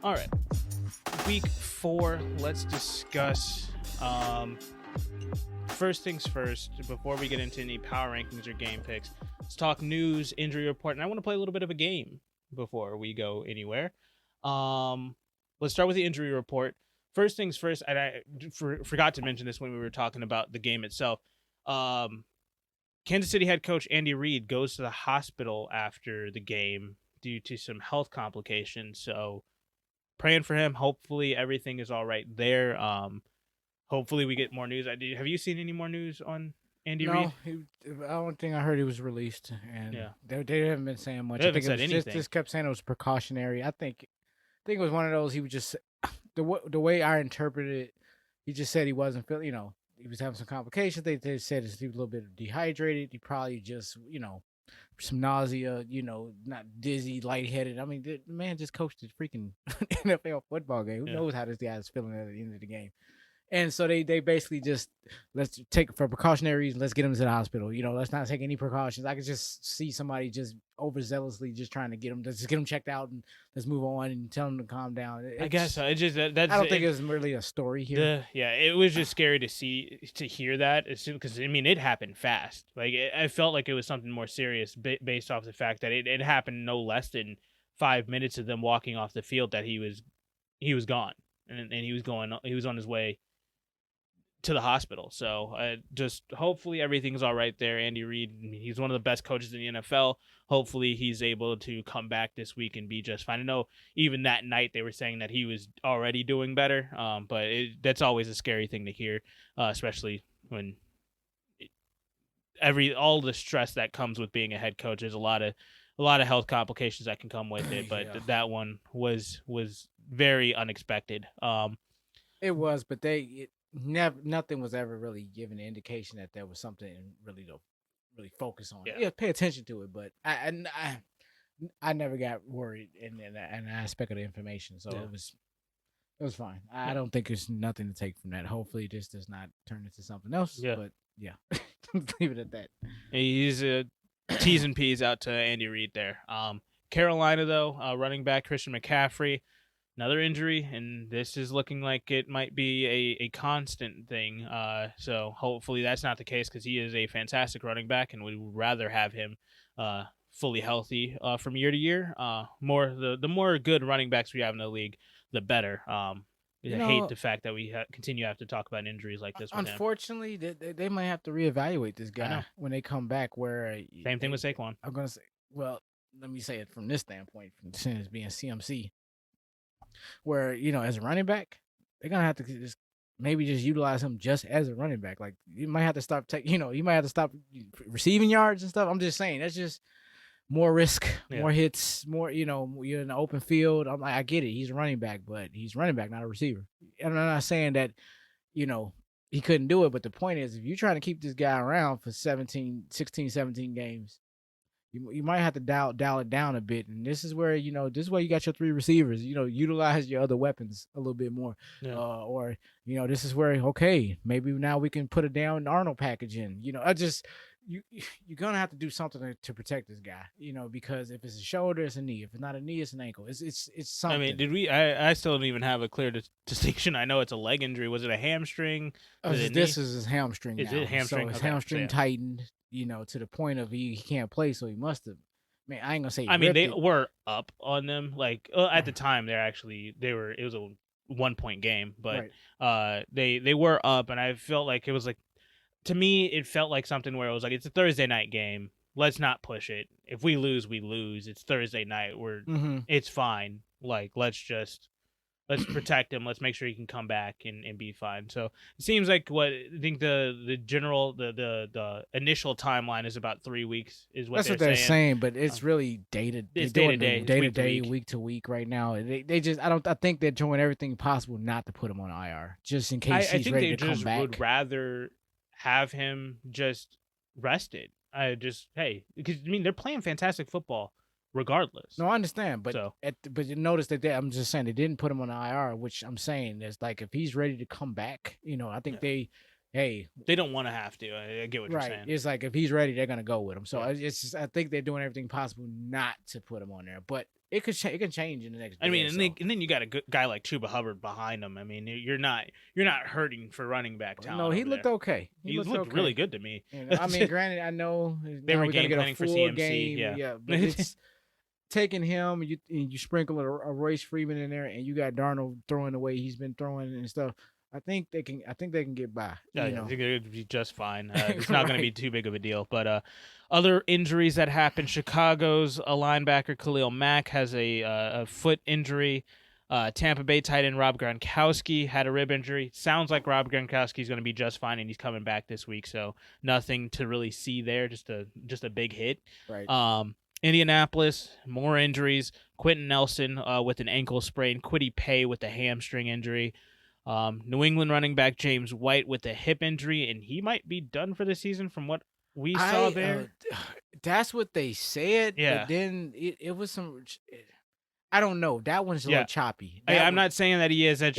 All right. Week 4, let's discuss first things first, before we get into any power rankings or game picks. Let's talk news, injury report, and I want to play a little bit of a game before we go anywhere. Let's start with the injury report. First things first, and I forgot to mention this when we were talking about the game itself. Kansas City head coach Andy Reid goes to the hospital after the game due to some health complications. So praying for him. Hopefully everything is all right there. Hopefully we get more news. Have you seen any more news on Andy Reid? No, I don't think I heard he was released, and Yeah. they haven't been saying much. They I haven't think said anything. Just kept saying it was precautionary. I think it was one of those. He was just the way I interpreted it. He just said he wasn't feeling. He was having some complications. They said he was a little bit dehydrated. He probably just some nausea. Not dizzy, lightheaded. I mean, the man just coached a freaking NFL football game. Who knows how this guy is feeling at the end of the game? And so they basically just, let's take, for precautionary reasons, let's get him to the hospital. Let's not take any precautions. I could just see somebody just overzealously just trying to get him, let's get him checked out and let's move on and tell him to calm down. I guess so. I don't think it was really a story here. It was just scary to hear that, because it happened fast. Like I felt like it was something more serious based off the fact that it happened no less than 5 minutes of them walking off the field that he was gone, and he was on his way to the hospital. So just hopefully everything's all right there. Andy Reid, he's one of the best coaches in the NFL. Hopefully he's able to come back this week and be just fine. I know even that night they were saying that he was already doing better, but that's always a scary thing to hear, especially when all the stress that comes with being a head coach. There's a lot of health complications that can come with it, but that one was very unexpected. It was, but nothing was ever really given an indication that there was something really to really focus on. Yeah, pay attention to it, but I never got worried in an aspect of the information, so it was fine. I don't think there's nothing to take from that. Hopefully this does not turn into something else. But leave it at that. He's T's and P's out to Andy Reid there. Carolina though, running back Christian McCaffrey, another injury, and this is looking like it might be a constant thing. So hopefully that's not the case, because he is a fantastic running back, and we would rather have him fully healthy from year to year. The more good running backs we have in the league, the better. I hate the fact that we continue to have to talk about injuries like this with unfortunately, they might have to reevaluate this guy when they come back. Same thing with Saquon. I'm going to say, well, let me say it from this standpoint, from since being CMC, where, as a running back, they're going to have to just maybe just utilize him just as a running back. Like, you might have to stop you might have to stop receiving yards and stuff. I'm just saying, that's just more risk, more hits, more, you're in the open field. I'm like, I get it. He's a running back, but he's running back, not a receiver. And I'm not saying that, he couldn't do it. But the point is, if you're trying to keep this guy around for 16, 17 games, you might have to dial it down a bit. And this is where, you got your 3 receivers, utilize your other weapons a little bit more. Or, this is where, okay, maybe now we can put a down Arnold package in. You're going to have to do something to protect this guy, because if it's a shoulder, it's a knee. If it's not a knee, it's an ankle. It's something. I mean, I still don't even have a clear distinction. I know it's a leg injury. Was it a hamstring? This is his hamstring now. Is it hamstring? So his hamstring tightened, to the point of he can't play, so he must have. Man, I ain't going to say they were up on them. Like, at the time, it was a 1-point game, but they were up, and I felt like it was like, to me, it felt like something where it was like, it's a Thursday night game. Let's not push it. If we lose, we lose. It's Thursday night. It's fine. Like, let's protect him. Let's make sure he can come back and be fine. So it seems like I think the general, the initial timeline is about 3 weeks is what they're saying. But it's really day to day, week to week right now. I think they're doing everything possible not to put him on IR, just in case he's ready to come back. I would rather have him just rested. Because they're playing fantastic football regardless. No, I understand, but you notice that I'm just saying they didn't put him on the IR, which I'm saying is like, if he's ready to come back, I think hey, They don't want to have to. I get what you're right. saying. It's like if he's ready, they're gonna go with him. So Yeah. it's just, I think they're doing everything possible not to put him on there. But it could it can change in the next. I mean, day or so. and then you got a good guy like Chuba Hubbard behind him. I mean, you're not hurting for running back talent. No, he over looked there. okay. He looked okay. really good to me. You know, I mean, granted, I know They were we're gonna game get planning a for full CMC. game, Yeah. but it's taking him. You sprinkle a Royce Freeman in there, and you got Darnold throwing the way he's been throwing and stuff. I think they can get by. Yeah, you know? I think it would be just fine. It's not going to be Right. too big of a deal. But other injuries that happened: Chicago's a linebacker Khalil Mack has a foot injury. Tampa Bay tight end Rob Gronkowski had a rib injury. Sounds like Rob Gronkowski is going to be just fine, and he's coming back this week. So nothing to really see there. Just a big hit. Right. Indianapolis, more injuries. Quentin Nelson with an ankle sprain. Kwity Paye with a hamstring injury. New England running back James White with a hip injury, and he might be done for the season from what we saw there. That's what they said. Yeah. But then it was some. I don't know. That one's a little choppy. I'm not saying that he is. That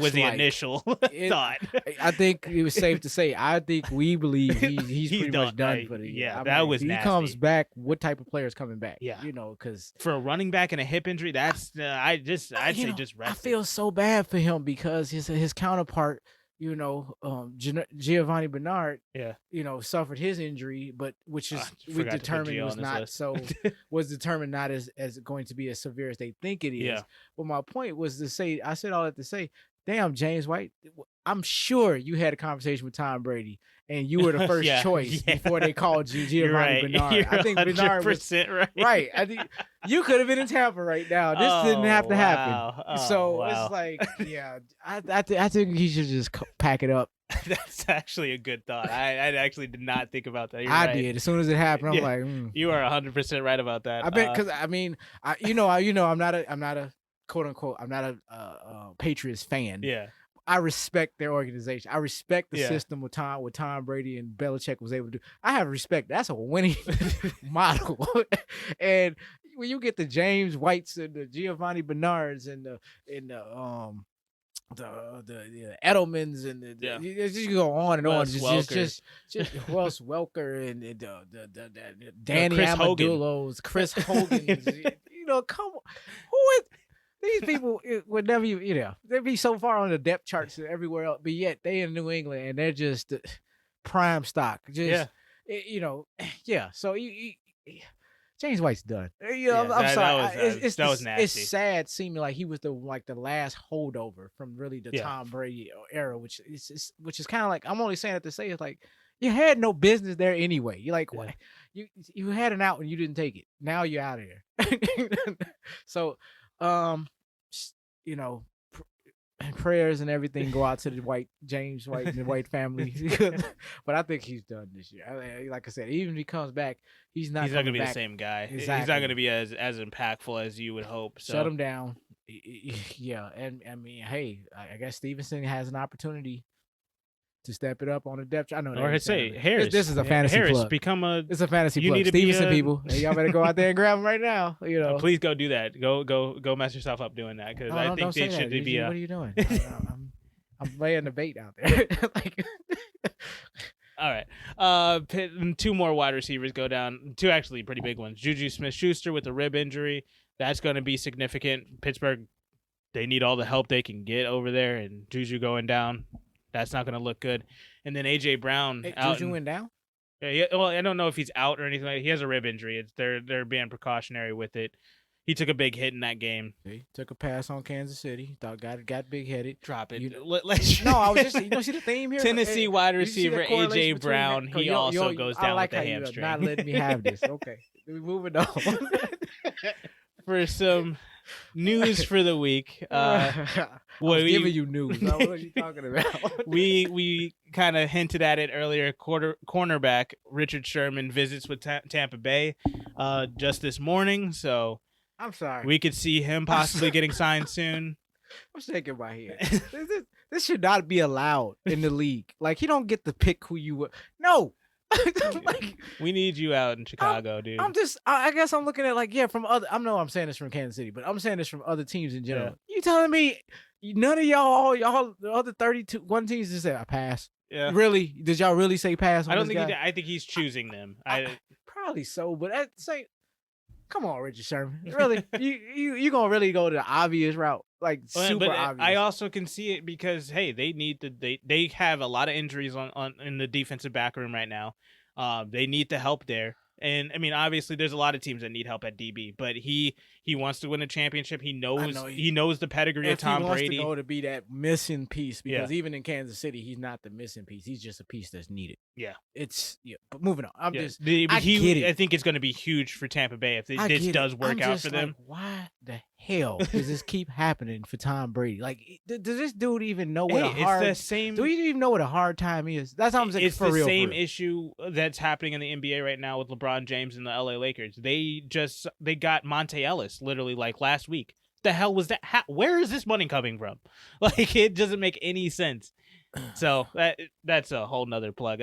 was the initial thought. I think it was safe to say. I think we believe he's pretty much done for the year. Yeah, that was he nasty. comes back. What type of player is coming back? Yeah, because for a running back and a hip injury, that's I'd say just rest. I feel so bad for him because his counterpart, Giovanni Bernard, suffered his injury, but which is we determined was determined not as going to be as severe as they think it is. Yeah. But my point was to say, I said all that to say, damn, James White, I'm sure you had a conversation with Tom Brady and you were the first choice before they called you Giovanni Bernard. You're I think Bernard was right. I think you could have been in Tampa right now. This didn't have to happen. It's like, I think he should just pack it up. That's actually a good thought. I actually did not think about that. I did. As soon as it happened, I'm like, you are 100% right about that. I bet because I'm not a quote unquote, I'm not a Patriots fan. Yeah. I respect their organization. I respect the system with Tom Brady and Belichick was able to do. I have respect. That's a winning model. And when you get the James Whites and the Giovanni Bernards and the Edelmans and just go on and on. Just Wes Welker and the Danny Amendolos, Chris Hogan's. Come on, who is? These people would never, they'd be so far on the depth charts everywhere else, but yet they in New England and they're just prime stock. So James White's done. I'm sorry. That was nasty. It's sad seeming like he was the last holdover from really the Tom Brady era, which is kind of like, I'm only saying it to say it's like you had no business there anyway. You're like, what? You had an out and you didn't take it. Now you're out of there. So. Prayers and everything go out to the James White and the White family. But I think he's done this year. Like I said, even if he comes back, he's not going to be the same guy. Exactly. He's not going to be as impactful as you would hope. So. Shut him down. Yeah, and I mean, hey, I guess Stevenson has an opportunity to step it up on the depth. I know. Or I'd say Harris. This is a fantasy plug. It's a fantasy plug. Stevenson people, hey, y'all better go out there and grab him right now. Please go do that. Go mess yourself up doing that because I think they should be. What are you doing? I'm laying the bait out there. All right. Two more wide receivers go down. Two actually pretty big ones. Juju Smith-Schuster with a rib injury. That's going to be significant. Pittsburgh, they need all the help they can get over there, and Juju going down. That's not going to look good. And then A.J. Brown out. Juju went down? Well, I don't know if he's out or anything. He has a rib injury. They're being precautionary with it. He took a big hit in that game. He took a pass on Kansas City. Thought got big headed. Drop it. No, I was just see the theme here. Tennessee wide receiver A.J. Brown. He also goes down with the hamstring. Not letting me have this. Okay, we're moving on. For some news for the week. I was giving you news. What are you talking about? we kind of hinted at it earlier. Cornerback Richard Sherman visits with Tampa Bay just this morning. So I'm sorry. We could see him possibly getting signed soon. I'm shaking my head. This should not be allowed in the league. Like, you don't get to pick who you would. No. Like, we need you out in Chicago, dude. I guess I'm looking at from other. I'm saying this from Kansas City, but I'm saying this from other teams in general. You telling me none of y'all the other 31 teams just said I pass? Yeah. Really? Did y'all really say pass on I don't this think guy? I think he's choosing them. Probably so, but at the same, come on, Richard Sherman. Really? you gonna really go the obvious route? Like super obvious. I also can see it because hey, they have a lot of injuries on in the defensive back room right now. They need the help there. And I mean, obviously, there's a lot of teams that need help at DB, but he wants to win a championship. He knows he knows the pedigree of Tom Brady. If he wants to go to be that missing piece, because even in Kansas City, he's not the missing piece. He's just a piece that's needed. Yeah, But moving on, I get it. I think it's going to be huge for Tampa Bay if this does work out for them. Why the hell does this keep happening for Tom Brady? Like, does this dude even know what a hard? It's the same. Do you even know what a hard time is? That's how I'm saying. It's the same issue that's happening in the NBA right now with LeBron James and the LA Lakers. They got Monte Ellis literally like last week. The hell was that? Where is this money coming from? Like, it doesn't make any sense. So that's a whole nother plug.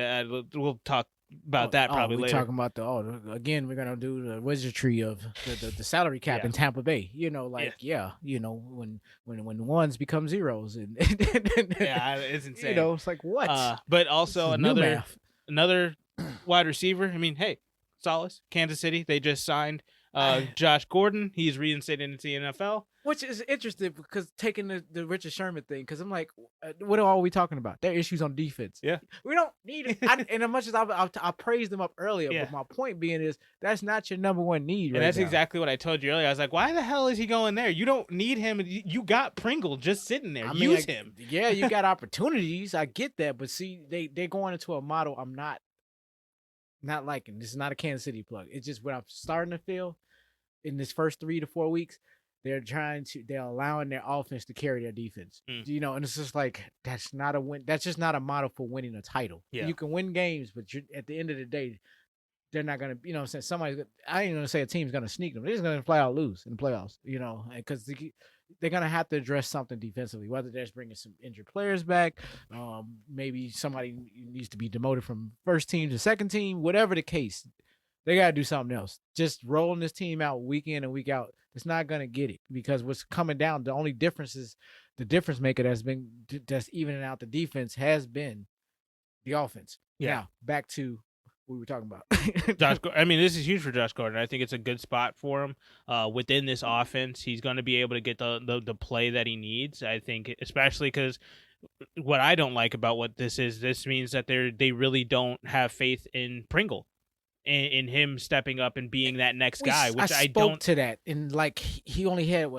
We'll talk about that probably later. We're talking about again, we're gonna do the wizardry of the salary cap in Tampa Bay. When ones become zeros and it's insane. It's like what? But also another wide receiver. I mean, hey, Solace, Kansas City. They just signed Josh Gordon. He's reinstated into the NFL. Which is interesting because taking the Richard Sherman thing, because I'm like, what are we talking about? There are issues on defense. Yeah. We don't need it. And as much as I praised them up earlier, but my point being is that's not your number one need and that's exactly what I told you earlier. I was like, why the hell is he going there? You don't need him. You got Pringle just sitting there. Use him. Yeah, you got opportunities. I get that. But see, they're going into a model I'm not liking. This is not a Kansas City plug. It's just what I'm starting to feel in this first 3 to 4 weeks. They're allowing their offense to carry their defense. And it's just like, that's not a win. That's just not a model for winning a title. Yeah. You can win games, but at the end of the day, they're not going to, saying I ain't going to say a team's going to sneak them. They're just going to flat out lose in the playoffs, because they're going to have to address something defensively, whether they're bringing some injured players back. Maybe somebody needs to be demoted from first team to second team, whatever the case. They got to do something else. Just rolling this team out week in and week out, it's not going to get it, because what's coming down, the only difference is the difference maker that's evening out the defense has been the offense. Yeah. Now, back to what we were talking about. I mean, this is huge for Josh Gordon. I think it's a good spot for him within this offense. He's going to be able to get the play that he needs. I think, especially because what I don't like about what this means that they really don't have faith in Pringle. In him stepping up and being that next guy, which I don't to that. And like, he only had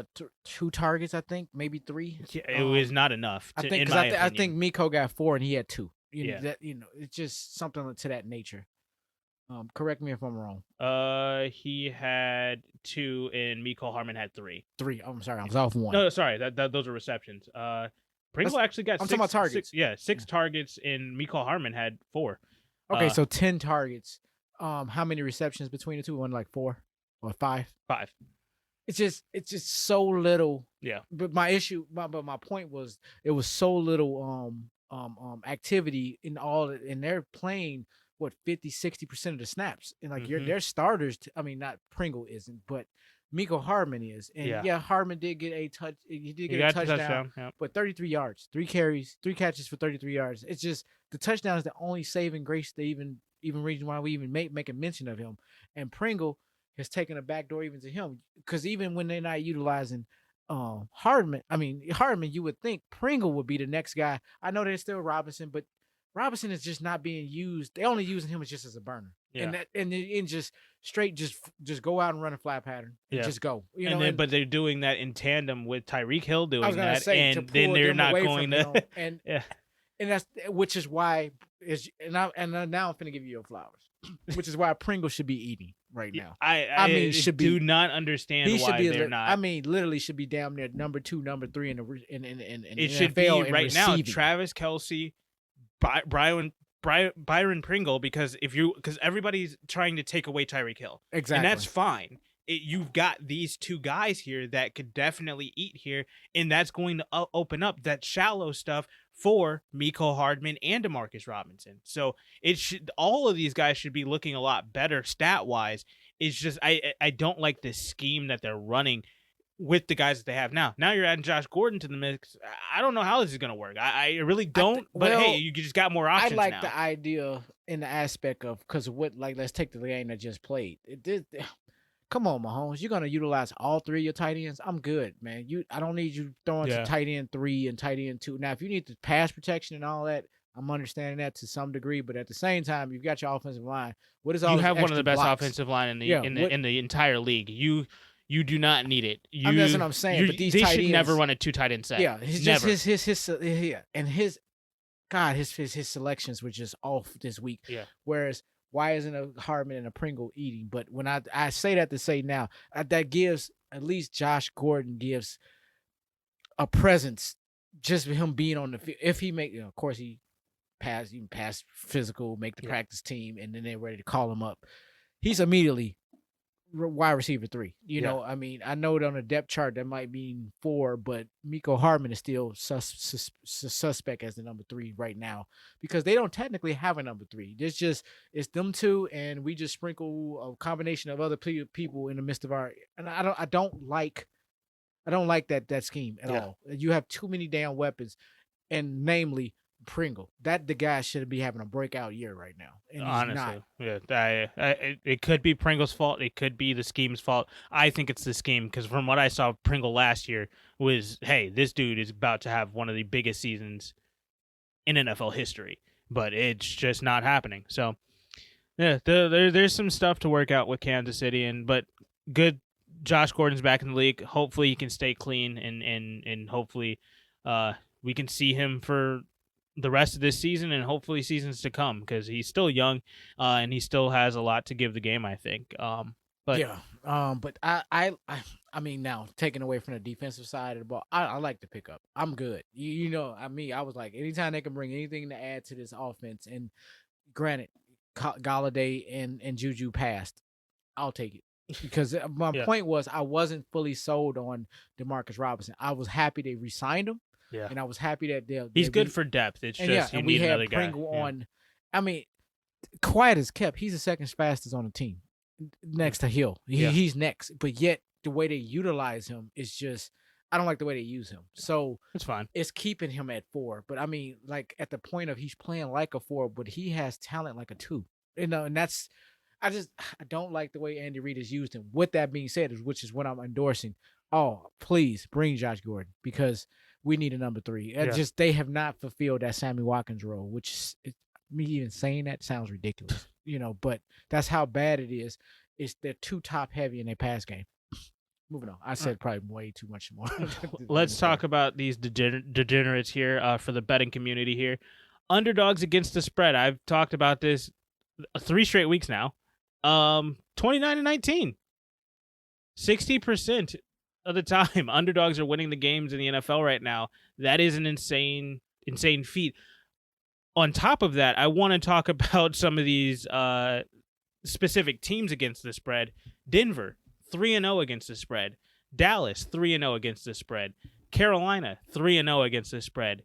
2 targets, I think, maybe 3. Yeah, it was not enough. I think Miko got 4 and he had 2. It's just something to that nature. Correct me if I'm wrong. He had 2 and Miko Hardman had 3. 3. I'm sorry, I was off 1. No, sorry, those are receptions. Pringle actually got 6 targets. 6 targets, and Miko Hardman had 4. Okay, so 10 targets. How many receptions between the two? One, like 4 or 5? 5. It's just so little. Yeah. But my point was, it was so little activity and they're playing 50-60% of the snaps, and like their starters. Not Pringle isn't, but Miko Hardman is, and Hardman did get a touch. He did get a touchdown, but 33 yards, 3 carries, 3 catches for 33 yards. It's just the touchdown is the only saving grace to even reason why we even make a mention of him. And Pringle has taken a backdoor even to him, because even when they're not utilizing Hardman, you would think Pringle would be the next guy. I know there's still Robinson, but Robinson is just not being used. They're only using him as just as a burner. Yeah. And just straight just go out and run a flat pattern and just go. But they're doing that in tandem with Tyreek Hill doing that, and then they're not going to. And that's which is why now I'm finna give you your flowers, which is why Pringle should be eating right now. I do not understand why they're not. Literally should be down there number 2, number 3 in it should be right now. Travis Kelce, Byron Pringle, because everybody's trying to take away Tyreek Hill. Exactly. And that's fine. You've got these 2 guys here that could definitely eat here, and that's going to open up that shallow stuff for Miko Hardman and DeMarcus Robinson. So all of these guys should be looking a lot better stat-wise. It's just I don't like this scheme that they're running with the guys that they have now. Now you're adding Josh Gordon to the mix. I don't know how this is going to work. I really don't. But hey, you just got more options now. I like the idea in the aspect of, because let's take the game that just played. Come on, Mahomes. You're going to utilize all three of your tight ends? I'm good, man. I don't need you throwing to tight end 3 and tight end 2. Now, if you need the pass protection and all that, I'm understanding that to some degree, but at the same time, you've got your offensive line. What is all you have one of the best blocks? offensive line in the entire league. You do not need it. That's what I'm saying. But these they tight should ends, never run a 2 tight end set. Yeah, his selections were just off this week. Yeah. Whereas, why isn't a Hardman and a Pringle eating? But when I say that to say now, that gives at least Josh Gordon gives a presence, just for him being on the field. If he make, of course he pass physical, make the practice team, and then they're ready to call him up. He's immediately wide receiver 3. You know, I mean, I know that on the depth chart that might mean 4, but Mecole Hardman is still suspect as the number 3 right now, because they don't technically have a number 3. It's them two, and we just sprinkle a combination of other people in the midst of our. And I don't like that scheme at all. You have too many damn weapons, and namely Pringle. That the guy should be having a breakout year right now. And honestly, it could be Pringle's fault. It could be the scheme's fault. I think it's the scheme, because from what I saw, Pringle last year was, hey, this dude is about to have one of the biggest seasons in NFL history, but it's just not happening. So, yeah, there's some stuff to work out with Kansas City, but good. Josh Gordon's back in the league. Hopefully, he can stay clean, and hopefully, we can see him for the rest of this season and hopefully seasons to come, because he's still young, and he still has a lot to give the game, I think. But I mean, now taking away from the defensive side of the ball, I like to pick up. I'm good. You know, I was like, anytime they can bring anything to add to this offense, and granted, Galladay and Juju passed, I'll take it. Because my point was, I wasn't fully sold on DeMarcus Robinson. I was happy they re-signed him. Yeah, and I was happy that he's good for depth. It's just you need another guy. Pringle on. I mean, quiet as kept, he's the second fastest on the team, next to Hill. He's next, but yet the way they utilize him is just, I don't like the way they use him. So it's fine. It's keeping him at 4, but I mean, like at the point of he's playing like a 4, but he has talent like a 2. You know, and that's. I don't like the way Andy Reid has used him. With that being said, which is what I'm endorsing. Oh, please bring Josh Gordon, because we need a number 3. They have not fulfilled that Sammy Watkins role, which me even saying that sounds ridiculous, you know, but that's how bad it is. They're too top heavy in their pass game. Moving on. I said probably way too much more. Let's talk about these degenerates here for the betting community here. Underdogs against the spread. I've talked about this 3 straight weeks now. 29-19. 60% of the time, underdogs are winning the games in the NFL right now. That is an insane feat. On top of that, I want to talk about some of these specific teams against the spread. Denver, 3-0 against the spread. Dallas, 3-0 against the spread. Carolina, 3-0 against the spread.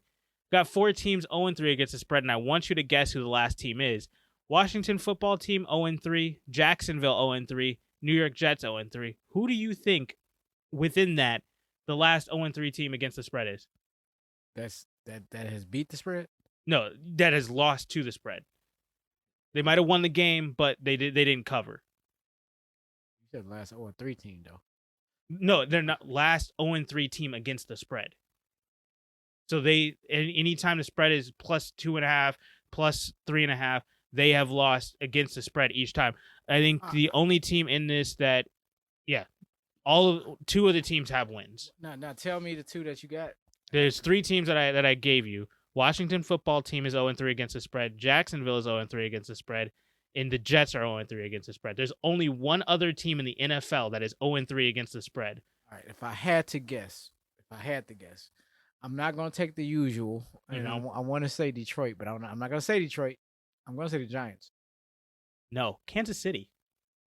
Got 4 teams 0-3 against the spread, and I want you to guess who the last team is. Washington football team 0-3, Jacksonville 0-3, New York Jets 0-3. Who do you think within that the last 0-3 team against the spread is? That has beat the spread? No, that has lost to the spread. They might have won the game, but they didn't cover. You said last 0-3 team though. No, they're not last 0-3 team against the spread. So anytime the spread is plus 2.5, plus 3.5, they have lost against the spread each time. I think the only team in this that, 2 of the teams have wins. Now tell me the 2 that you got. There's 3 teams that I gave you. Washington football team is 0-3 against the spread. Jacksonville is 0-3 against the spread. And the Jets are 0-3 against the spread. There's only one other team in the NFL that is 0-3 against the spread. All right, if I had to guess, I'm not going to take the usual. And I want to say Detroit, but I'm not going to say Detroit. I'm going to say the Giants. No, Kansas City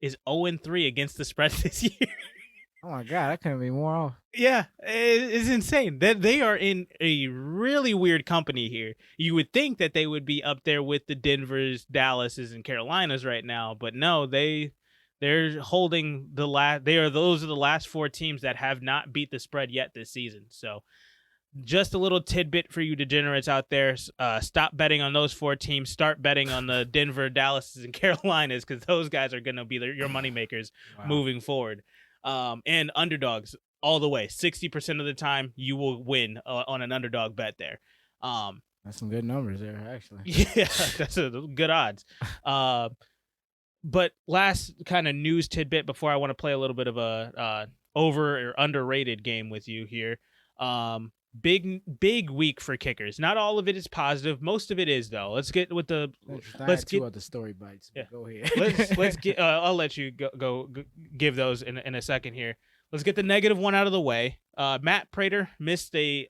is 0-3 against the spread this year. Oh, my God. That couldn't be more off. Yeah, it's insane. They are in a really weird company here. You would think that they would be up there with the Denvers, Dallases, and Carolinas right now, but no, they They're holding those are the last 4 teams that have not beat the spread yet this season. So just a little tidbit for you degenerates out there. Stop betting on those 4 teams. Start betting on the Denver, Dallas, and Carolinas, because those guys are going to be your money makers moving forward. And underdogs all the way. 60% of the time, you will win on an underdog bet there. That's some good numbers there, actually. Yeah, that's good odds. But last kind of news tidbit before I want to play a little bit of a over or underrated game with you here. Big week for kickers. Not all of it is positive. Most of it is, though. Let's get with the. Let's get 2 other story bites. Yeah. Go ahead. let's get. I'll let you go give those in a second here. Let's get the negative one out of the way. Matt Prater missed a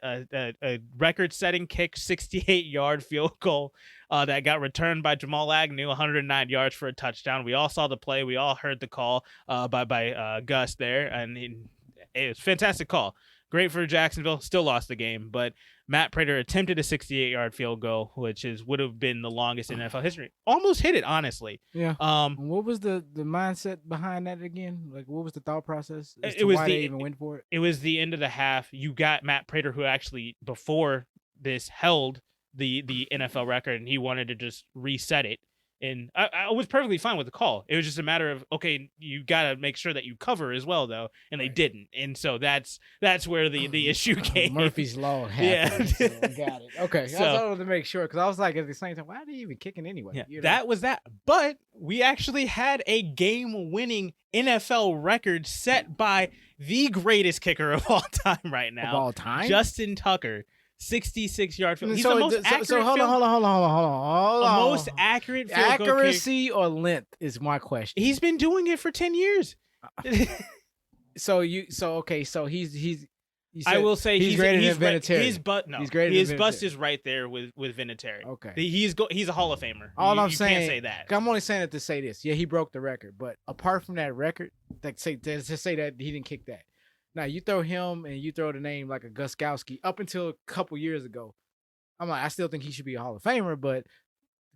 record-setting kick, 68-yard field goal that got returned by Jamal Agnew, 109 yards for a touchdown. We all saw the play. We all heard the call by Gus there, and it was a fantastic call. Great for Jacksonville. Still lost the game, but Matt Prater attempted a 68-yard field goal, which would have been the longest in NFL history. Almost hit it, honestly. Yeah. What was the mindset behind that again? Like, what was the thought process? Why they even went for it? It was the end of the half. You got Matt Prater, who actually before this held the NFL record, and he wanted to just reset it. And I was perfectly fine with the call. It was just a matter of, okay, you got to make sure that you cover as well, though, and they didn't. And so that's where the issue came. Murphy's Law happened. Yeah. So got it. Okay. So, I wanted to make sure, because I was like, at the same time, why are they even kicking anyway? Yeah, you know? that was that. But we actually had a game-winning NFL record set by the greatest kicker of all time right now. Of all time? Justin Tucker. 66-yard field. He's so, the most accurate. So hold on. Most accurate field accuracy or length is my question. He's been doing it for 10 years. So he's. I will say he's greater than Vinatieri. His bust is right there with Vinatieri. Okay, he's a Hall of Famer. I'm saying, can't say that. I'm only saying it to say this. Yeah, he broke the record, but apart from that record, to say that he didn't kick that. Now, you throw him and you throw the name like a Guzkowski up until a couple years ago. I'm like, I still think he should be a Hall of Famer, but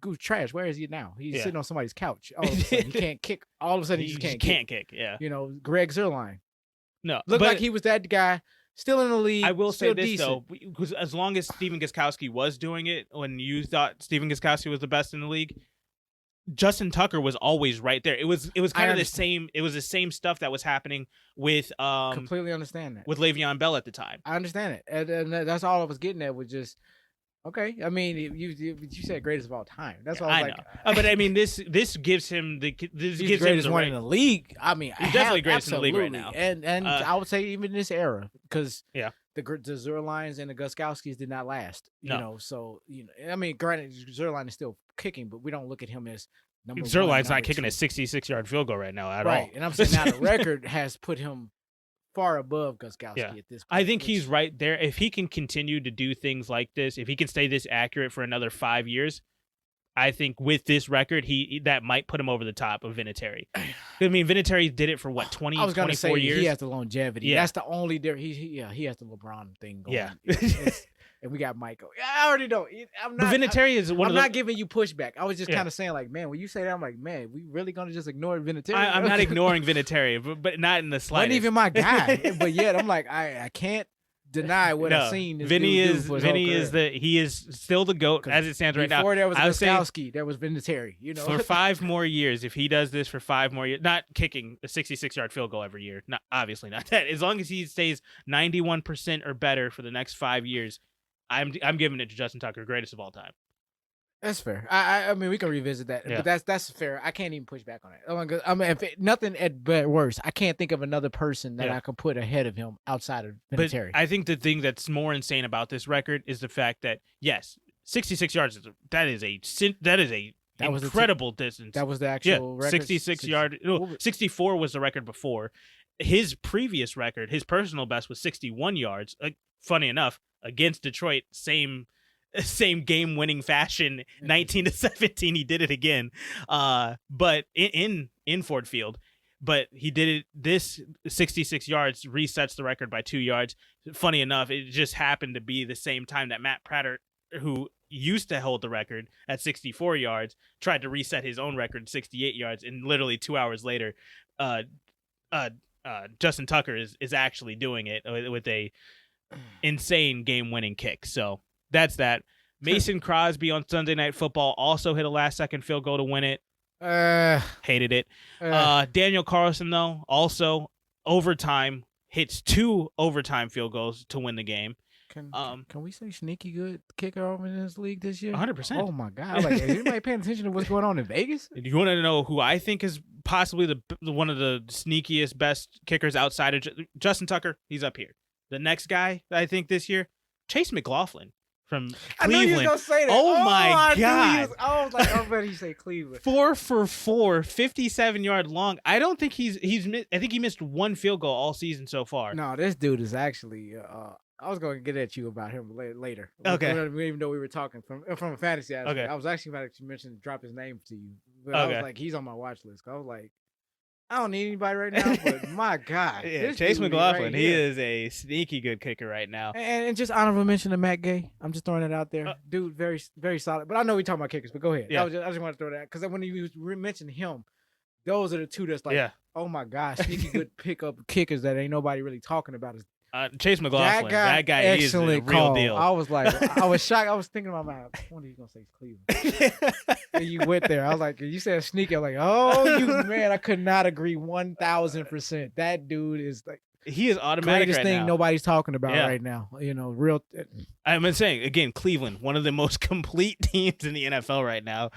Goose trash. Where is he now? He's sitting on somebody's couch. All of a sudden, he can't kick. All of a sudden, he just can't kick. Yeah. You know, Greg Zuerlein. No. Looked like he was that guy. Still in the league. I will say this, decent. though, because as long as Stephen Gostkowski was doing it, when you thought Stephen Gostkowski was the best in the league, Justin Tucker was always right there. It was kind of the same. It was the same stuff that was happening with completely understand that with Le'Veon Bell at the time. I understand it, and that's all I was getting at. Was just okay. I mean, you said greatest of all time. That's what I was know. But I mean, this gives him he's the greatest one in the league. I mean, he's definitely greatest in the league right now. And I would say even this era, because the Zuerleins and the Gostkowskis did not last. You know, so I mean, granted, Zuerlein is still kicking, but we don't look at him as number Zuerlein's one, not kicking a 66-yard field goal right now at all. Right, and I'm saying now the record has put him far above Gostkowski at this point. I think he's right there. If he can continue to do things like this, if he can stay this accurate for another 5 years, I think with this record, that might put him over the top of Vinatieri. I mean, Vinatieri did it for what, 20, I was gonna 24 say years? He has the longevity. Yeah. That's the only difference. He has the LeBron thing going. Yeah. And we got Michael. I already know. I'm not. But Vinatieri is one I'm of the... not giving you pushback. I was just kind of saying, like, man, when you say that, I'm like, man, we really gonna just ignore Vinatieri? I'm not ignoring Vinatieri, but not in the slightest. Not even my guy. But yet, I'm like, I can't deny what I've seen. Vinny is still the GOAT as it stands right now. Before there was Gostkowski, there was Vinatieri. You know, for 5 more years, if he does this for 5 more years, not kicking a 66-yard field goal every year, obviously not that. As long as he stays 91% or better for the next 5 years, I'm giving it to Justin Tucker, greatest of all time. That's fair. I mean, we can revisit that, but that's fair. I can't even push back on it. I mean, if nothing at worst, I can't think of another person that I could put ahead of him outside of Vinatieri. But I think the thing that's more insane about this record is the fact that 66 yards that is incredible distance. That was the actual record. 66 yard. No, 64 was the record before. His previous record, his personal best, was 61 yards. Funny enough, against Detroit, same game-winning fashion, 19-17. He did it again, but in Ford Field. But he did it. This 66 yards resets the record by 2 yards. Funny enough, it just happened to be the same time that Matt Prater, who used to hold the record at 64 yards, tried to reset his own record 68 yards, and literally 2 hours later, Justin Tucker is actually doing it with a insane game-winning kick. So that's that. Mason Crosby on Sunday Night Football also hit a last-second field goal to win it. Hated it. Daniel Carlson, though, also overtime, hits 2 overtime field goals to win the game. Can we say sneaky good kicker over in this league this year? 100%. Oh, my God. Like, is anybody paying attention to what's going on in Vegas? Do you want to know who I think is possibly one of the sneakiest, best kickers outside of Justin Tucker? He's up here. The next guy I think this year, Chase McLaughlin from Cleveland. I knew you was gonna say that. Oh my God. I was like, I'm ready to say Cleveland. 4 for 4, 57-yard long. I don't think I think he missed 1 field goal all season so far. No, this dude is actually I was going to get at you about him later. Okay. Even though we were talking from a fantasy aspect. Okay. I was actually about to mention drop his name to you. But I was like, he's on my watch list. I was like, I don't need anybody right now, but my God. Yeah, Chase McLaughlin, right, he is a sneaky good kicker right now. And just honorable mention to Matt Gay. I'm just throwing it out there. Dude, very, very solid. But I know we talking about kickers, but go ahead. Yeah. I just want to throw that. Because when you mentioned him, those are the two that's like, oh my gosh, sneaky good pickup kickers that ain't nobody really talking about. Chase McLaughlin, that guy he is a real deal. I was like, I was shocked. I was thinking about my, when are you going to say Cleveland? And you went there. I was like, you said sneaky. I'm like, man, I could not agree 1,000%. That dude is like, he is automatic greatest right thing now. Nobody's talking about right now. You know, real. I've been saying, again, Cleveland, one of the most complete teams in the NFL right now,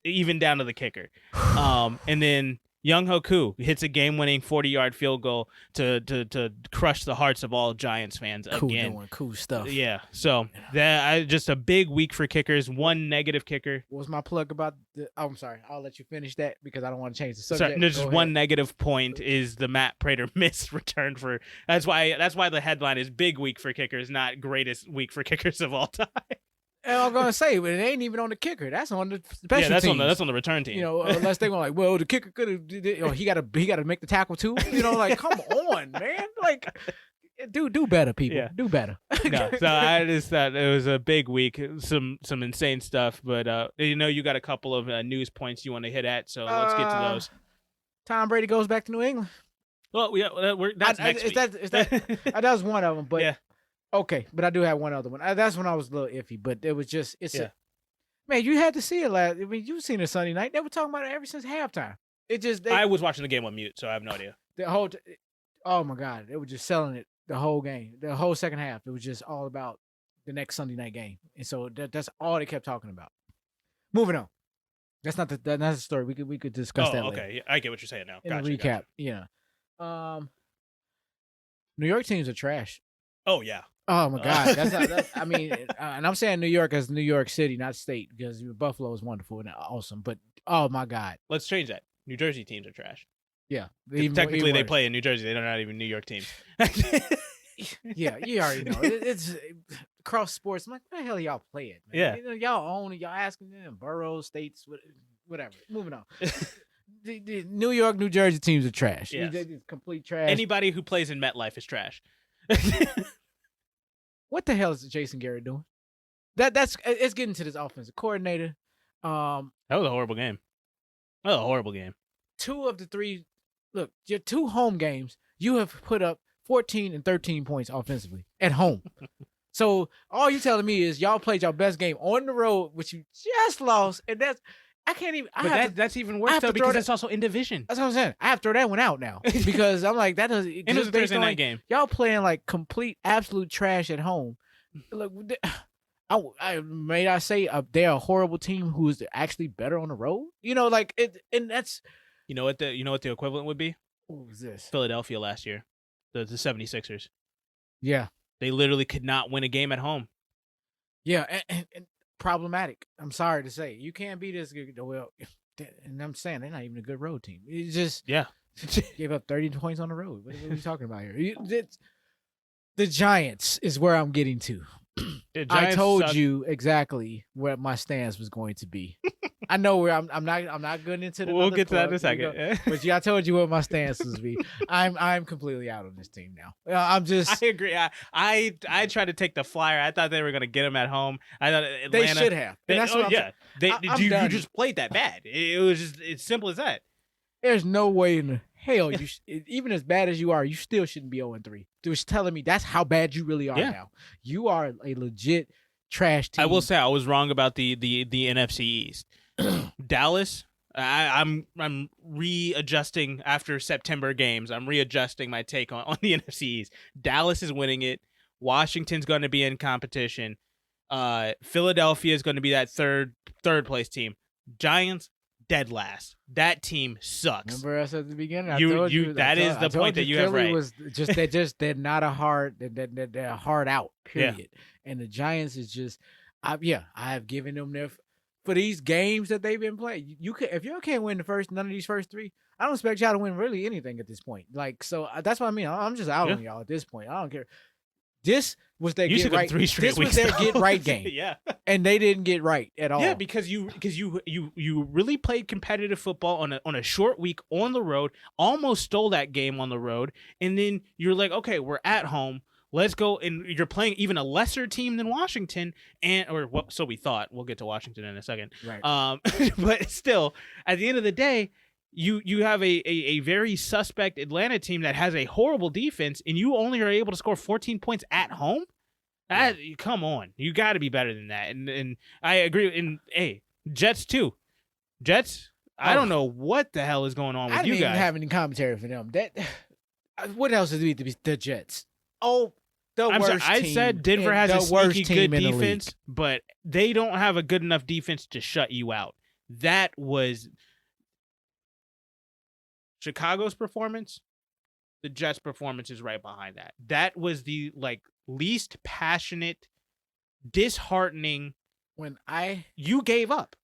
even down to the kicker. And then Young Hoku hits a game-winning 40-yard field goal to crush the hearts of all Giants fans again. Doing cool stuff. Yeah, so just a big week for kickers. 1 negative kicker. What was my plug about? I'm sorry. I'll let you finish that because I don't want to change the subject. Sorry, there's just one negative point is the Matt Prater missed return for. That's why the headline is big week for kickers, not greatest week for kickers of all time. And I'm gonna say, but it ain't even on the kicker. That's on the special teams. That's on the return team. You know, unless they're going like, well, the kicker could have. He got to make the tackle too. You know, like, come on, man. Like, do better, people. Yeah. Do better. No, so I just thought it was a big week. Some insane stuff, but you got a couple of news points you want to hit at. So let's get to those. Tom Brady goes back to New England. Well, that's next week. That was one of them, but. Yeah. Okay, but I do have one other one. That's when I was a little iffy, but it was just man, you had to see it last. I mean, you've seen it Sunday night. They were talking about it ever since halftime. I was watching the game on mute, so I have no idea. Oh my God, they were just selling it the whole game, the whole second half. It was just all about the next Sunday night game, and so that's all they kept talking about. Moving on. That's not the story. We could discuss that later. Okay, I get what you're saying now. In the recap, yeah. New York teams are trash. Oh yeah. Oh my God, I mean, and I'm saying New York as New York City, not state, because Buffalo is wonderful and awesome. But oh my God, let's change that. New Jersey teams are trash. Yeah, technically they play in New Jersey. They're not even New York teams. Yeah, you already know. It's cross sports. I'm like, what the hell y'all playing? Man? Yeah, y'all own it. Y'all asking them boroughs, states, whatever. Moving on. The New York, New Jersey teams are trash. Yes. They're complete trash. Anybody who plays in MetLife is trash. What the hell is Jason Garrett doing? It's getting to this offensive coordinator. That was a horrible game. 2 of the 3. Look, your 2 home games, you have put up 14 and 13 points offensively at home. So all you telling me is y'all played your best game on the road, which you just lost, and that's I can't even. That's even worse though because that's also in division. That's what I'm saying. I have to throw that one out now because I'm like that doesn't. And it was a Thursday night game. Y'all playing like complete absolute trash at home. Look, I say they're a horrible team who is actually better on the road. You know, like it, and that's. You know what the equivalent would be? What was this? Philadelphia last year, the 76ers. Yeah, they literally could not win a game at home. Yeah, and problematic. I'm sorry to say, you can't be this good. Well, and I'm saying they're not even a good road team. It's just gave up 30 points on the road. What are we talking about here? The Giants is where I'm getting to. I told suck. you exactly what my stance was going to be. I know where I'm not going into the. We'll get to that in a second. But I told you what my stance was be. I'm completely out on this team now. I'm just. I agree. I tried to take the flyer. I thought they were gonna get him at home. I thought Atlanta. They should have. They, that's oh what yeah. You just played that bad. It was just it's simple as that. There's no way in hell you even as bad as you are, you still shouldn't be 0-3. Just telling me that's how bad you really are now. You are a legit trash team. I will say I was wrong about the NFC East. Dallas, I'm readjusting after September games. I'm readjusting my take on the NFC East. Dallas is winning it. Washington's going to be in competition. Philadelphia is going to be that third place team. Giants dead last. That team sucks. Remember us at the beginning? That is the point that you have right. Was they're not a hard they're a hard out period. Yeah. And the Giants is just I have given them their for these games that they've been playing. You can if y'all can't win none of these first three, I don't expect y'all to win really anything at this point. Like so that's what I mean. I'm just out on y'all at this point. I don't care. This was their get right. This was their get right game. Yeah, and they didn't get right at all. Yeah, because you really played competitive football on a short week on the road. Almost stole that game on the road, and then you're like, okay, we're at home. Let's go, and you're playing even a lesser team than Washington, so we thought. We'll get to Washington in a second. Right. But still, at the end of the day. You have a very suspect Atlanta team that has a horrible defense, and you only are able to score 14 points at home? Come on. You got to be better than that. And I agree. And, hey, Jets, too. Jets, I don't know what the hell is going on with you guys. I didn't even have any commentary for them. What else is the Jets? Oh, worst team. I said Denver has a sneaky good defense, but they don't have a good enough defense to shut you out. That was... Chicago's performance, the Jets' performance is right behind that. That was the least passionate, disheartening. You gave up.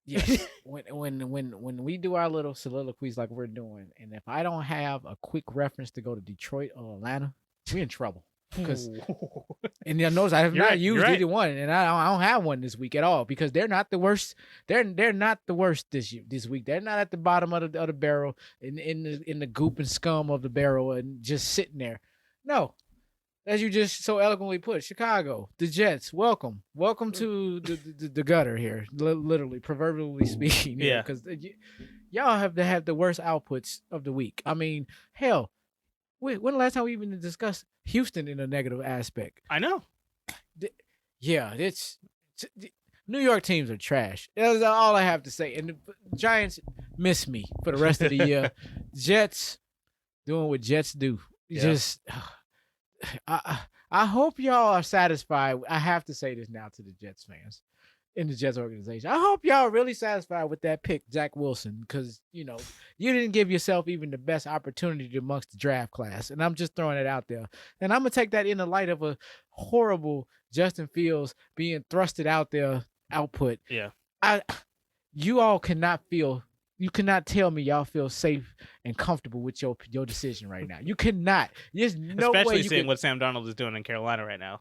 Yes. when we do our little soliloquies like we're doing, and if I don't have a quick reference to go to Detroit or Atlanta, we're in trouble. Because and you'll notice I have not used either one, and I don't have one this week at all because they're not the worst. They're not the worst this week. They're not at the bottom of the barrel in the goop and scum of the barrel and just sitting there. No, as you just so eloquently put, Chicago, the Jets, welcome to the gutter here, literally, proverbially speaking. Yeah, because y'all have to have the worst outputs of the week. I mean, hell. When the last time we even discussed Houston in a negative aspect? I know. Yeah, New York teams are trash. That's all I have to say. And the Giants miss me for the rest of the year. Jets doing what Jets do. Yeah. I hope y'all are satisfied. I have to say this now to the Jets fans in the Jets organization. I hope y'all are really satisfied with that pick, Zach Wilson, because, you didn't give yourself even the best opportunity amongst the draft class. And I'm just throwing it out there. And I'm going to take that in the light of a horrible Justin Fields being thrusted out there output. Yeah. You all cannot tell me y'all feel safe and comfortable with your decision right now. You cannot. There's no way. Especially seeing what Sam Darnold is doing in Carolina right now.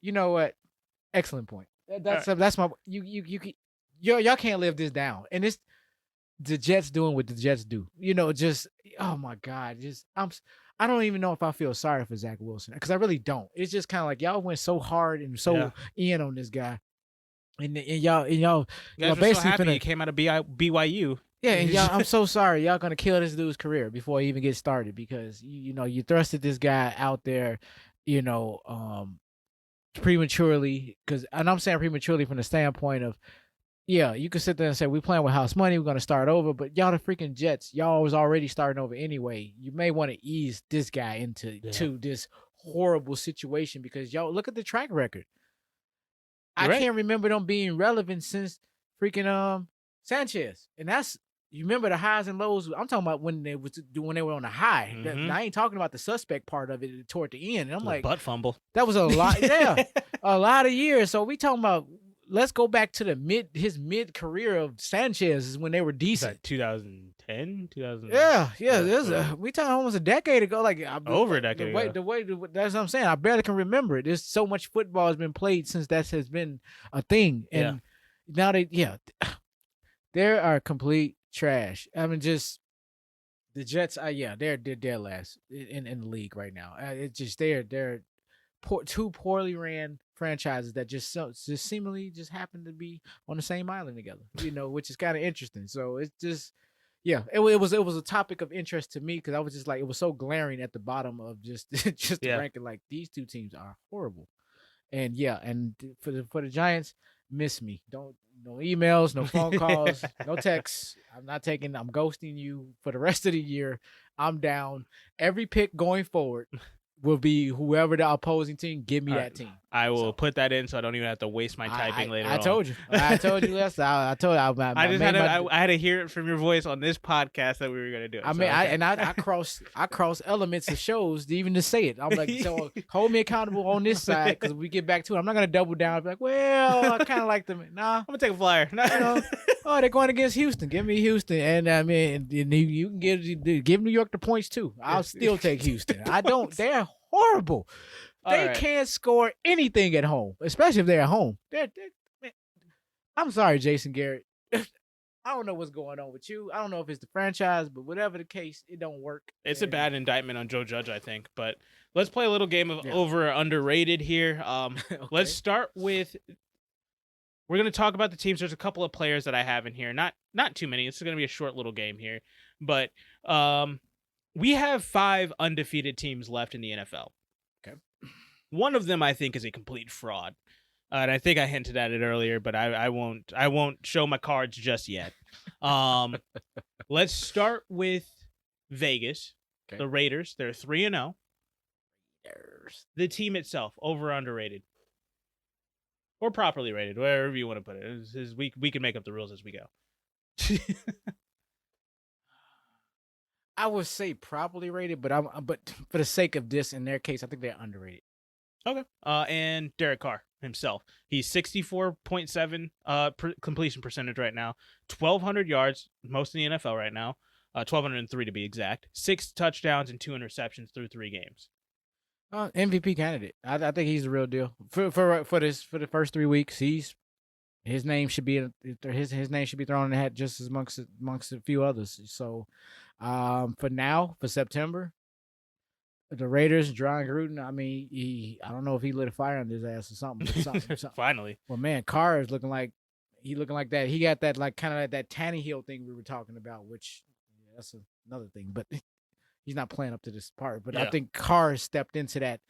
You know what? Excellent point. That's my y'all can't live this down. And it's the Jets doing what the Jets do. Just oh my God, I don't even know if I feel sorry for Zach Wilson because I really don't. It's just kind of like y'all went so hard and so in on this guy, and y'all basically so happy he came out of BYU. Yeah, and y'all, I'm so sorry. Y'all gonna kill this dude's career before he even gets started because you thrusted this guy out there, prematurely, and I'm saying prematurely from the standpoint of, you could sit there and say we playing with house money, we're gonna start over, but y'all the freaking Jets, y'all was already starting over anyway. You may want to ease this guy into this horrible situation because y'all look at the track record. I can't remember them being relevant since freaking Sanchez, and that's. You remember the highs and lows? I'm talking about when they were on the high. Mm-hmm. I ain't talking about the suspect part of it toward the end. And I'm like, butt fumble. That was a lot. Yeah, a lot of years. So we talking about. Let's go back to his mid career of Sanchez is when they were decent. 2010. 2010, 2000. Yeah. Yeah, We talking almost a decade ago. Like over a decade ago. The way that's what I'm saying. I barely can remember it. There's so much football has been played since that has been a thing, and now they are complete trash. I mean, just the Jets. They're dead last in the league right now. It's just they're two poorly ran franchises that just seemingly just happen to be on the same island together, which is kind of interesting. So it's just, it was a topic of interest to me because I was just like, it was so glaring at the bottom of just the ranking. Like, these two teams are horrible, and for the Giants, miss me. No emails, no phone calls, no texts. I'm ghosting you for the rest of the year. I'm down. Every pick going forward will be whoever the opposing team. Give me that team. I will put that in so I don't even have to waste my typing later on. I told you last. I told you. I had to hear it from your voice on this podcast that we were going to do it. I cross elements of shows even to say it. I'm like, so hold me accountable on this side because we get back to it. I'm not going to double down and be like, well, I kind of like them. Nah, I'm going to take a flyer. They're going against Houston. Give me Houston. And I mean, you can give New York the points too. I'll still take Houston. They're horrible. They can't score anything at home, especially if they're at home. I'm sorry, Jason Garrett. I don't know what's going on with you. I don't know if it's the franchise, but whatever the case, it don't work. It's a bad indictment on Joe Judge, I think. But let's play a little game of over or underrated here. Okay. Let's start with. We're going to talk about the teams. There's a couple of players that I have in here. Not too many. It's going to be a short little game here. But we have 5 undefeated teams left in the NFL. Okay. One of them I think is a complete fraud. And I think I hinted at it earlier, but I won't show my cards just yet. Let's start with Vegas. Okay. The Raiders. They're 3-0. The team itself, over or underrated? Or properly rated, wherever you want to put it. We can make up the rules as we go. I would say properly rated, but for the sake of this, in their case, I think they're underrated. Okay. And Derek Carr himself, he's 64.7 completion percentage right now, 1,200 yards, most in the NFL right now, 1,203 to be exact, 6 touchdowns and 2 interceptions through 3 games. MVP candidate. I think he's the real deal for the first 3 weeks. His name should be his name should be thrown in the hat just as amongst a few others. So, for September, the Raiders, John Gruden. I mean, I don't know if he lit a fire on his ass or something. Finally, well, man, Carr is looking like that. He got that like kind of like that Tannehill thing we were talking about, which that's another thing, but. He's not playing up to this part, but I think Carr stepped into that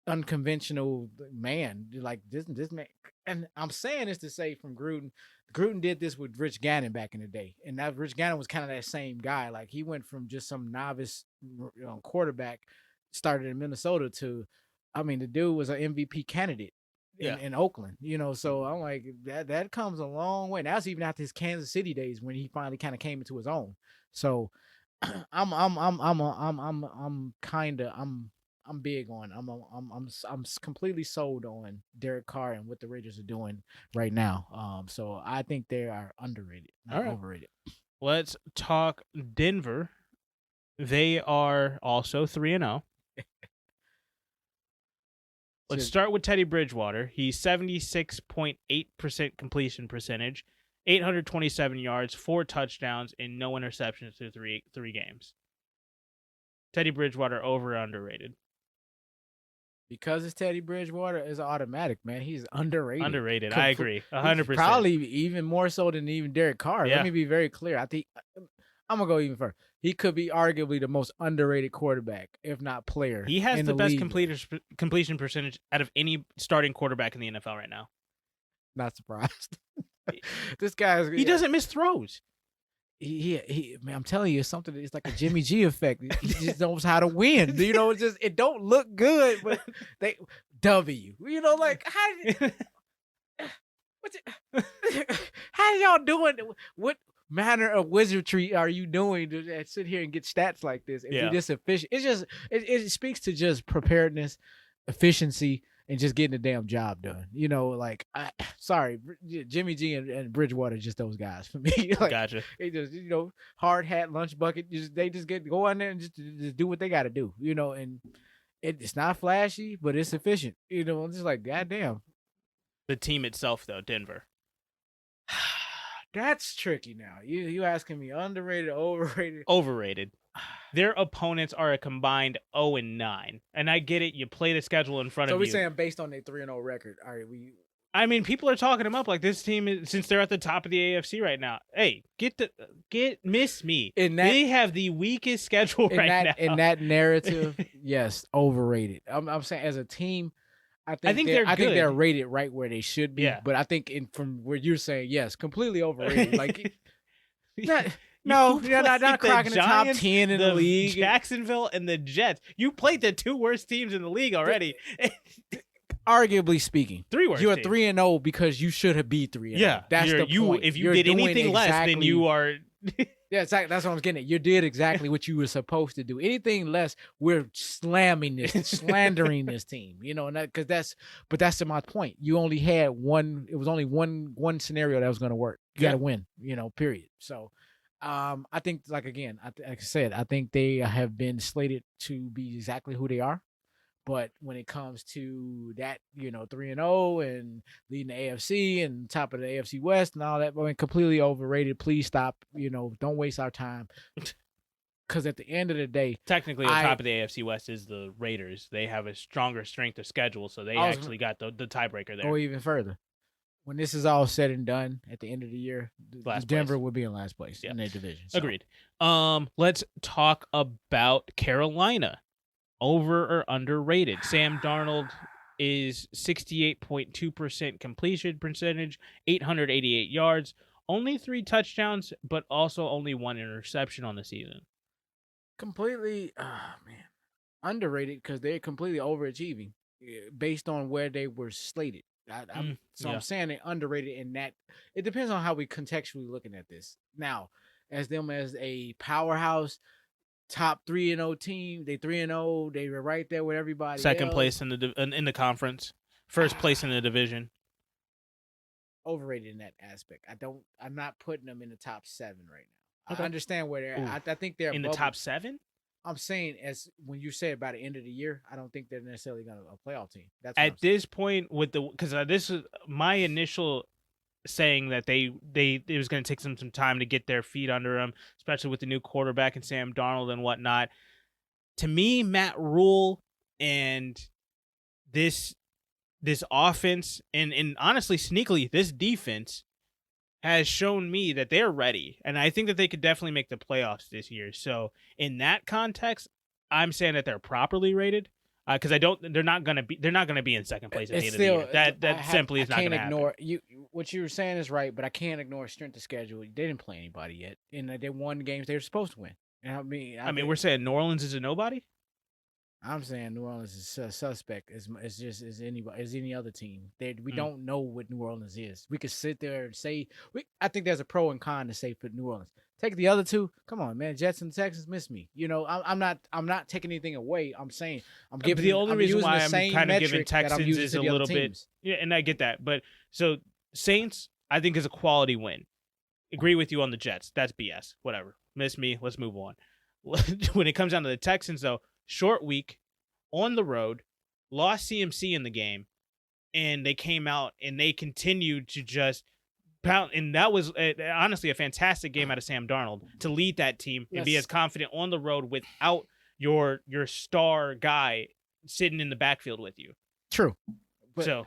unconventional man, like this man. And I'm saying this to say from Gruden. Gruden did this with Rich Gannon back in the day, and that Rich Gannon was kind of that same guy. Like he went from just some novice quarterback, started in Minnesota to, I mean, the dude was an MVP candidate in Oakland. So I'm like that comes a long way. That's even after his Kansas City days when he finally kind of came into his own. So. I'm big on. I'm completely sold on Derek Carr and what the Raiders are doing right now. So I think they are underrated, not overrated. Let's talk Denver. They are also 3-0. Let's start with Teddy Bridgewater. He's 76.8% completion percentage. 827 yards, 4 touchdowns, and no interceptions through three games. Teddy Bridgewater, over or underrated? Because it's Teddy Bridgewater, it's automatic, man. He's underrated. Underrated. I agree. 100%. Probably even more so than even Derek Carr. Let me be very clear. I think I'm going to go even further. He could be arguably the most underrated quarterback, if not player. He has the best completion percentage out of any starting quarterback in the NFL right now. Not surprised. This guy's he doesn't miss throws. Man, I'm telling you, it's like a Jimmy G effect. He just knows how to win. It don't look good, but they W. Like how y'all doing? What manner of wizardry are you doing to sit here and get stats like this and be this efficient? It's just it speaks to just preparedness, efficiency, and just getting the damn job done. You know, like sorry, Jimmy G and Bridgewater, just those guys for me. Like Gotcha. they just hard hat, lunch bucket. They just go in there and just do what they got to do. You know, and it's not flashy, but it's efficient. You know, I'm just like, goddamn. The team itself, though, Denver. That's tricky now. You asking me underrated, overrated? Overrated. Their opponents are a combined 0-9, and I get it. You play the schedule in front of you. So we're saying based on their 3-0 record. All right, I mean, people are talking them up like this team is, since they're at the top of the AFC right now. Hey, miss me. They have the weakest schedule right now. In that narrative, yes, overrated. I'm saying as a team, I think they're rated right where they should be. Yeah. But I think from where you're saying, yes, completely overrated. Like, no, you're not cracking the top 10 in the league. Jacksonville and the Jets. You played the two worst teams in the league already. Arguably speaking, you're 3-0 because you should have beat 3-0. Yeah, that's the point. If you did anything less, then you are. Yeah, exactly. That's what I was getting at. You did exactly what you were supposed to do. Anything less, we're slandering this team. You know, because that's my point. You only had one. It was only one scenario that was going to work. You got to win. You know, period. So, I think, like I said, I think they have been slated to be exactly who they are. But when it comes to that, 3-0 and leading the AFC and top of the AFC West and all that, I mean, completely overrated. Please stop. Don't waste our time. Because at the end of the day, technically, the top of the AFC West is the Raiders. They have a stronger strength of schedule, so they actually got the tiebreaker there. Go even further. When this is all said and done at the end of the year, Denver will be in last place in their division. So. Agreed. Let's talk about Carolina. Over or underrated? Sam Darnold is 68.2% completion percentage, 888 yards, only 3 touchdowns, but also only 1 interception on the season. Completely, underrated because they're completely overachieving based on where they were slated. I'm saying they're underrated in that it depends on how we contextually looking at this. Now, as a powerhouse. Top 3-0 team. They 3-0. They were right there with everybody. Second place in the conference. First place in the division. Overrated in that aspect. I'm not putting them in the top 7 right now. Okay. I understand where they're at. I think they're in the top 7. I'm saying as when you say by the end of the year, I don't think they're necessarily going to a playoff team. That's at this point because this is my initial saying that it was going to take some time to get their feet under them, especially with the new quarterback and Sam Darnold and whatnot. To me, Matt Rule and this offense and honestly, sneakily, this defense has shown me that they're ready, and I think that they could definitely make the playoffs this year. So in that context, I'm saying that they're properly rated. Because they're not gonna be in second place at the end of the year. That simply is not gonna happen. What you were saying is right, but I can't ignore strength of schedule. They didn't play anybody yet, and they won games they were supposed to win. And I mean, we're saying New Orleans is a nobody. I'm saying New Orleans is a suspect as any other team. We don't know what New Orleans is. We could sit there and say I think there's a pro and con to say for New Orleans. Take the other two. Come on, man. Jets and Texans miss me. I'm not taking anything away. I'm saying I'm giving the only reason why I'm kind of giving Texans is a little bit. Yeah, and I get that. But so Saints, I think is a quality win. Agree with you on the Jets. That's BS. Whatever. Miss me. Let's move on. When it comes down to the Texans, though, short week on the road, lost CMC in the game, and they came out and they continued to just. And that was honestly a fantastic game out of Sam Darnold to lead that team and be as confident on the road without your star guy sitting in the backfield with you. True. But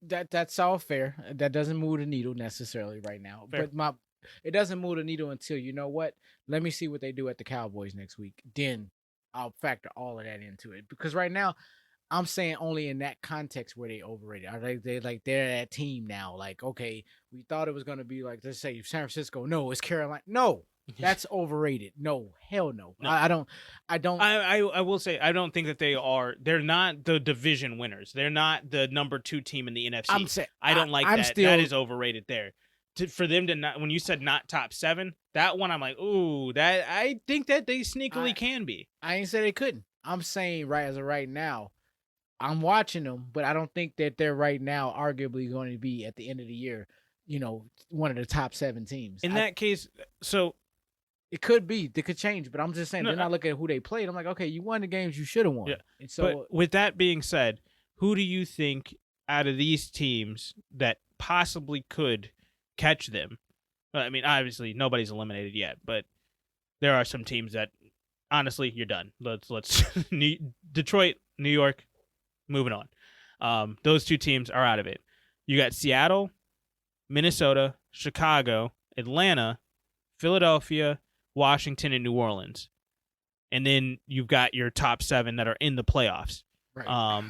that's all fair. That doesn't move the needle necessarily right now. Fair. But it doesn't move the needle until, you know what? Let me see what they do at the Cowboys next week. Then I'll factor all of that into it. Because right now, I'm saying only in that context where they overrated. Are they're that team now? Like, okay, we thought it was going to be like, let's say San Francisco. No, it's Carolina. No, that's overrated. No, hell no. I don't. I will say I don't think that they're not the division winners. They're not the number 2 team in the NFC. I don't like that. That is overrated there. For them to not, when you said not top 7, that one I'm like, ooh, that I think that they sneakily can be. I ain't say they couldn't. I'm saying right as of right now. I'm watching them, but I don't think that they're right now arguably going to be at the end of the year, one of the top 7 teams. In that case, so it could be, they could change, but I'm just saying No, they're not looking at who they played. I'm like, okay, you won the games you should have won. yeah. And But so with that being said, who do you think out of these teams that possibly could catch them? I mean, obviously nobody's eliminated yet, but there are some teams that honestly you're done. Let's Detroit, New York, moving on. Those 2 teams are out of it. You got Seattle, Minnesota, Chicago, Atlanta, Philadelphia, Washington, and New Orleans. And then you've got your top 7 that are in the playoffs. right.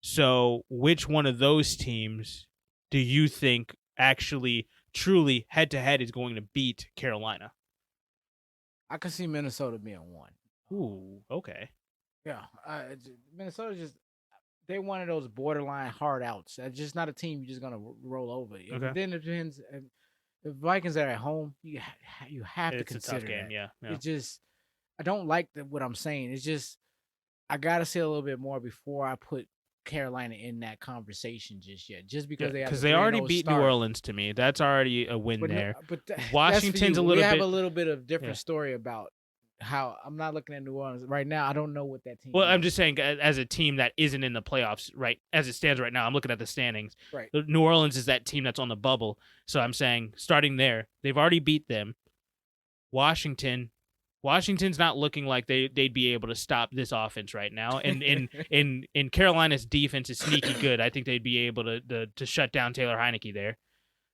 So which one of those teams do you think actually, truly, head-to-head is going to beat Carolina? I could see Minnesota being 1. Ooh, okay. Yeah, Minnesota they're one of those borderline hard outs. That's just not a team you're just gonna roll over. Okay. Then it depends. The Vikings are at home. You have to It's a consider tough game, that. yeah. It's just I don't like what I'm saying. It's just I gotta see a little bit more before I put Carolina in that conversation just yet. Just because they already beat New Orleans to me. That's already a win there. But Washington's a little bit. We have a little bit of different story about how I'm not looking at New Orleans right now. I don't know what that team. Well, is. I'm just saying, as a team that isn't in the playoffs, right? As it stands right now, I'm looking at the standings. Right. New Orleans is that team that's on the bubble. So I'm saying, starting there, they've already beat them. Washington's not looking like they'd be able to stop this offense right now. And in Carolina's defense is sneaky good. I think they'd be able to shut down Taylor Heineke there.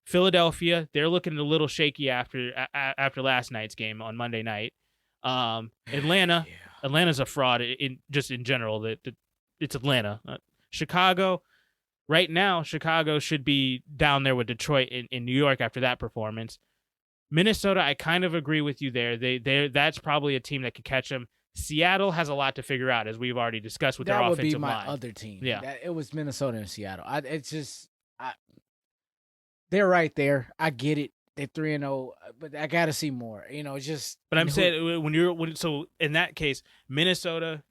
Philadelphia, they're looking a little shaky after last night's game on Monday night. Atlanta, Atlanta's a fraud in general. It's Atlanta. Chicago, right now, Chicago should be down there with Detroit in New York after that performance. Minnesota, I kind of agree with you there. That's probably a team that could catch them. Seattle has a lot to figure out, as we've already discussed with their offensive line. That would be my other team. Yeah, it was Minnesota and Seattle. They're right there. I get it. They're 3-0, but I got to see more. It's just. But I'm saying so in that case, Minnesota,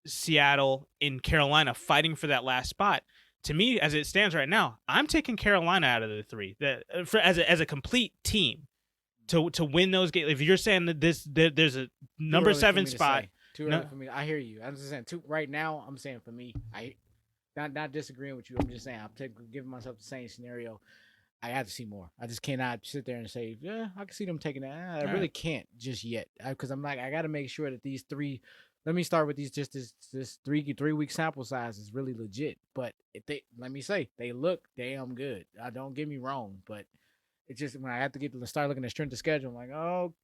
Seattle, and Carolina fighting for that last spot. To me, as it stands right now, I'm taking Carolina out of the 3 as a complete team to win those games. If you're saying that there's a number 7 spot, too early for me. I hear you. I'm just saying. Right now, I'm saying for me, I not disagreeing with you. I'm just saying I'm giving myself the same scenario. I have to see more. I just cannot sit there and say, yeah, I can see them taking that. I really can't just yet because I'm like, I got to make sure that these 3. Let me start with these. Just this 3-week sample size is really legit. But let me say, they look damn good. Don't get me wrong, but it's just when I have to start looking at strength of schedule, I'm like,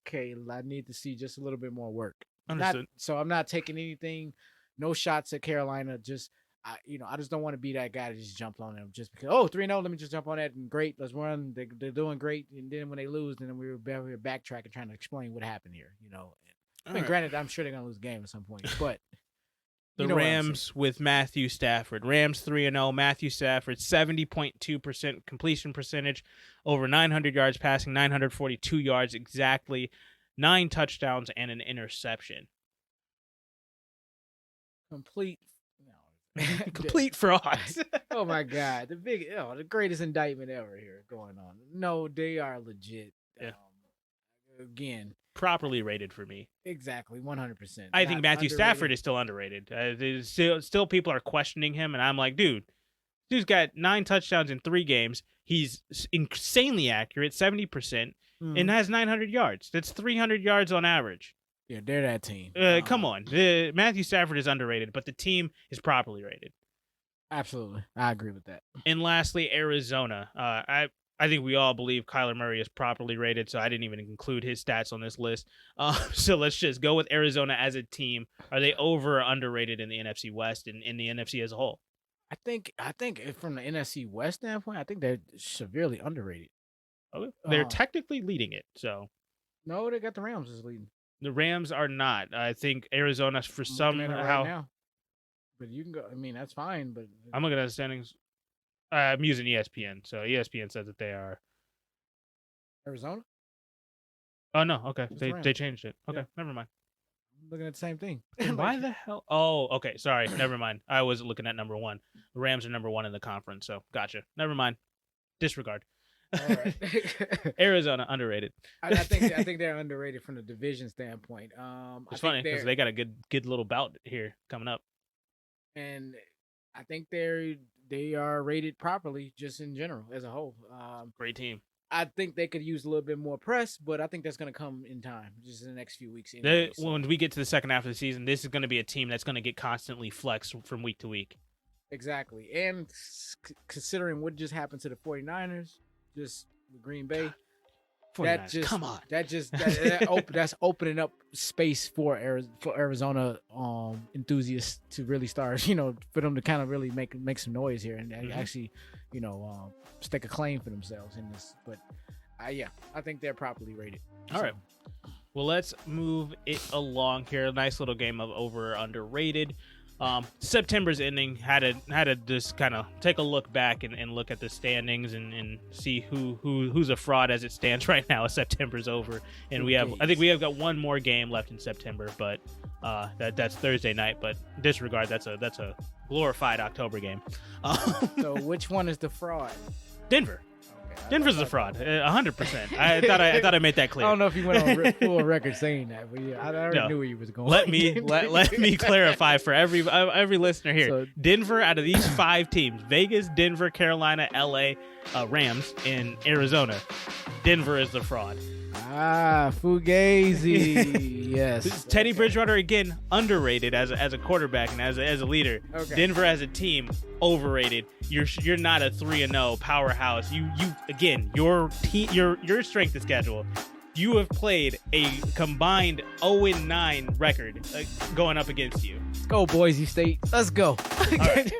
okay, I need to see just a little bit more work. Understood. So I'm not taking anything, no shots at Carolina. Just I just don't want to be that guy that just jump on them just because 3-0. Let me just jump on that and great. Let's run. They're doing great, and then when they lose, then we're backtracking trying to explain what happened here. I mean, granted, I'm sure they're gonna lose the game at some point, but the Rams with Matthew Stafford. Rams 3-0. Matthew Stafford 70.2% completion percentage, over 900 yards passing, 942 yards exactly, 9 touchdowns and an interception. Complete fraud. Oh my God, the greatest indictment ever here going on. No, they are legit. Yeah. Again, properly rated for me. Exactly, 100%. I think Matthew Stafford is still underrated. Still people are questioning him, and I'm like, dude's got 9 touchdowns in 3 games. He's insanely accurate, 70%, and has 900 yards. That's 300 yards on average. Yeah, they're that team. Come on. Matthew Stafford is underrated, but the team is properly rated. Absolutely. I agree with that. And lastly, Arizona. I think we all believe Kyler Murray is properly rated, so I didn't even include his stats on this list. So let's just go with Arizona as a team. Are they over or underrated in the NFC West and in the NFC as a whole? I think from the NFC West standpoint, I think they're severely underrated. Okay. They're technically leading it, so. No, they got the Rams as leading. The Rams are not. I think Arizona, for somehow. Right now. But you can go. I mean, that's fine. But I'm looking at the standings. I'm using ESPN, so ESPN says that they are. Arizona? Oh no, okay. They changed it. Okay, never mind. looking at the same thing. Why the hell? Oh, okay. Sorry. Never mind. I was looking at number one. The Rams are number one in the conference. So gotcha. Never mind. Disregard. All right. Arizona underrated. I think they're underrated from the division standpoint. It's funny because they got a good little bout here coming up, and I think they are rated properly just in general as a whole. Great team. I think they could use a little bit more press, but I think that's going to come in time, just in the next few weeks. Anyway, when we get to the second half of the season, this is going to be a team that's going to get constantly flexed from week to week. Exactly. And considering what just happened to the 49ers, just with Green Bay, that just come on. That's opening up space for Arizona enthusiasts to really start, for them to kind of really make some noise here and actually, stake a claim for themselves in this. But I think they're properly rated. All right. Well, let's move it along here. A nice little game of over or underrated. September's ending. Had to just kind of take a look back and look at the standings and see who's a fraud as it stands right now. September's over, and I think we have got one more game left in September, but that's Thursday night. But disregard, that's a glorified October game. So which one is the fraud? Denver. Denver's a fraud, 100%. I thought I made that clear. I don't know if you went on full record saying that, but I already knew where you was going. Let me clarify for every listener here. So, Denver, out of these 5 teams, Vegas, Denver, Carolina, LA, Rams, and Arizona, Denver is the fraud. Fugazi. Yes. Teddy Bridgewater, again, underrated as a quarterback and as a leader. Okay. Denver as a team, overrated. You're not a 3-0 powerhouse. You again, your strength of schedule. You have played a combined 0-9 record going up against you. Let's go, Boise State. Let's go. All right.